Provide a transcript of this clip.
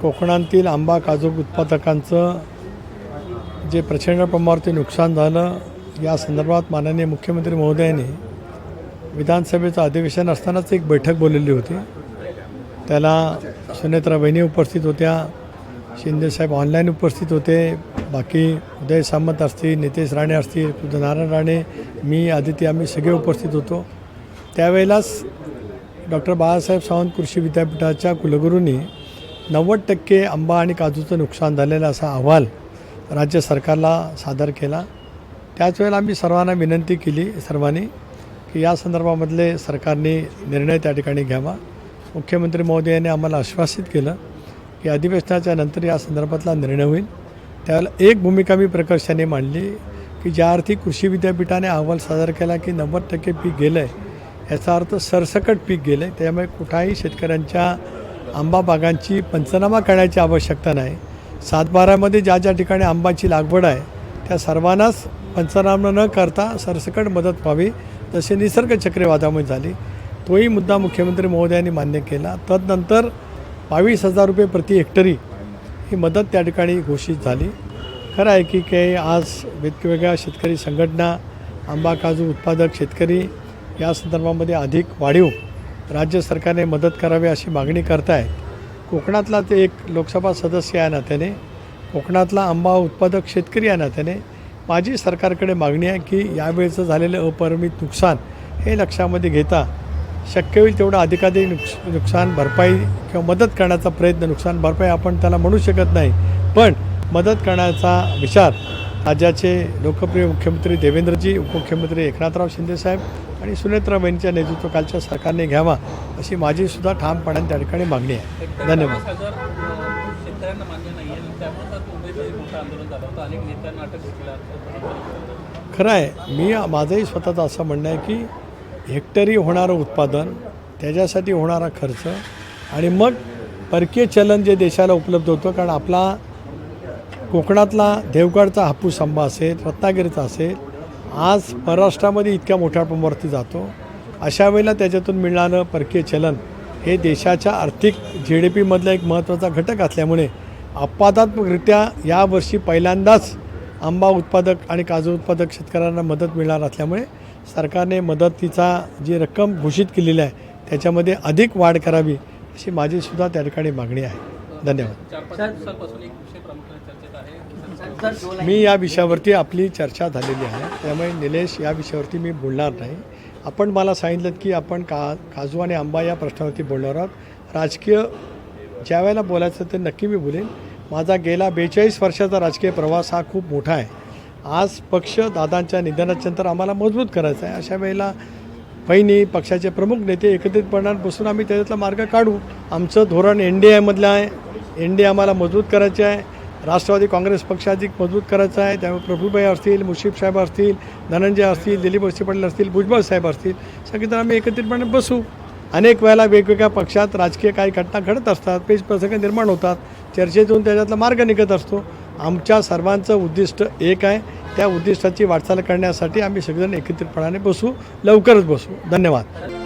कोकणातील आंबा काजू उत्पादकांचं जे प्रचंड प्रमाणावरती नुकसान झालं या संदर्भात माननीय मुख्यमंत्री महोदयांनी विधानसभेचं अधिवेशन असतानाच एक बैठक बोलवली होती। त्याला सुनेत्रा वहिनी उपस्थित होत्या, शिंदेसाहेब ऑनलाईन उपस्थित होते, बाकी उदय सामंत असतील, नितेश राणे असतील, नारायण राणे, मी, आदिती, आम्ही सगळे उपस्थित होतो। त्यावेळेलाच डॉक्टर बाळासाहेब सावंत कृषी विद्यापीठाच्या कुलगुरूंनी 90% आंबा आणि काजूचं नुकसान झालेलं असा अहवाल राज्य सरकारला सादर केला। त्याच वेळेला आम्ही सर्वांना विनंती केली की या संदर्भामधले सरकारने निर्णय त्या ठिकाणी घ्यावा। मुख्यमंत्री महोदयांनी आम्हाला आश्वासित केलं की अधिवेशनाच्या नंतर या संदर्भातला निर्णय होईल। त्यावेळेला एक भूमिका मी प्रकर्षाने मांडली की ज्या अर्थी कृषी विद्यापीठाने अहवाल सादर केला की 90% पीक गेलं आहे, याचा अर्थ सरसकट पीक गेलं आहे, त्यामुळे कुठल्याही शेतकऱ्यांच्या आंबा बागांची पंचनामा करण्याची आवश्यकता नाही। 7/12मध्ये ज्या ज्या ठिकाणी आंबाची लागवड आहे त्या सर्वांनाच पंचनामा न करता सरसकट मदत व्हावी, जसे निसर्ग चक्रीवादळामुळे झाली। तोही मुद्दा मुख्यमंत्री महोदयांनी मान्य केला। तदनंतर 22,000 रुपये प्रति हेक्टरी ही मदत त्या ठिकाणी घोषित झाली। खरं आहे की काही आज वेगवेगळ्या शेतकरी संघटना, आंबा काजू उत्पादक शेतकरी या संदर्भामध्ये अधिक वाढीव राज्य सरकारने मदत करावी अशी मागणी करतायत। कोकणातला ते एक लोकसभा सदस्य या नात्याने, कोकणातला आंबा उत्पादक शेतकरी या नात्याने माझी सरकारकडे मागणी आहे की यावेळेचं झालेलं अपरिमित नुकसान हे लक्षामध्ये घेता शक्य होईल तेवढं अधिकाधिक नुकसान भरपाई किंवा मदत करण्याचा प्रयत्न, नुकसान भरपाई आपण त्याला म्हणू शकत नाही, पण मदत करण्याचा विचार राज्याचे लोकप्रिय मुख्यमंत्री देवेंद्रजी, उपमुख्यमंत्री एकनाथराव शिंदेसाहेब आणि सुनेत्रा वहिनीच्या नेतृत्वाखालच्या सरकारने घ्यावा अशी माझीसुद्धा ठामपणाने त्या ठिकाणी मागणी आहे। धन्यवाद। खरं आहे, माझंही स्वतःचं असं म्हणणं आहे की हेक्टरी होणारं उत्पादन, त्याच्यासाठी होणारा खर्च आणि मग परकीय चलन जे देशाला उपलब्ध होतं, कारण आपला कोकणातला देवगडचा हापूस आंबा असेल, रत्नागिरीचा असेल, आज परराष्ट्रामध्ये इतक्या मोठ्या प्रमाणावरती जातो। अशा वेळेला त्याच्यातून मिळणारं परकीय चलन हे देशाच्या आर्थिक GDPमधला एक महत्त्वाचा घटक असल्यामुळे अपवादात्मकरित्या यावर्षी पहिल्यांदाच आंबा उत्पादक आणि काजू उत्पादक शेतकऱ्यांना मदत मिळणार असल्यामुळे सरकारने मदतीचा जी रक्कम घोषित केलेली आहे त्याच्यामध्ये अधिक वाढ करावी अशी माझीसुद्धा त्या ठिकाणी मागणी आहे। धन्यवाद। मी या विषयावरती आपली चर्चा झालेली आहे, त्यामुळे निलेश या विषयावरती मी बोलणार नाही। आपण मला सांगितलं की आपण काजू आणि आंबा या प्रश्नावरती बोलणार आहोत। राजकीय ज्या वेळेला बोलायचं ते नक्की मी बोलेन। माझा गेला 42 वर्षाचा राजकीय प्रवास हा खूप मोठा आहे। आज पक्ष दादांच्या निधनाच्या नंतर आम्हाला मजबूत करायचं आहे। अशा वेळेला बहिणी, पक्षाचे प्रमुख नेते एकत्रितपणे बसून आम्ही त्याच्यातला मार्ग काढू। आमचं धोरण NDAमधलं आहे, NDA आम्हाला मजबूत करायचे आहे। राष्ट्रवादी काँग्रेस पक्ष अधिक मजबूत करायचा आहे, त्यामुळे प्रफुल्लभाई असतील, मुश्रीफ साहेब असतील, धनंजय असतील, दिलीप वळसे पाटील असतील, भुजबळ साहेब असतील, सगळेजण आम्ही एकत्रितपणे बसू। अनेक वेळेला वेगवेगळ्या पक्षात राजकीय काही घटना घडत असतात, पेच प्रसंग निर्माण होतात, चर्चेतून त्याच्यातला मार्ग निघत असतो। आमच्या सर्वांचं उद्दिष्ट एक आहे, त्या उद्दिष्टाची वाटचाल करण्यासाठी आम्ही सगळेजण एकत्रितपणाने बसू, लवकरच बसू। धन्यवाद।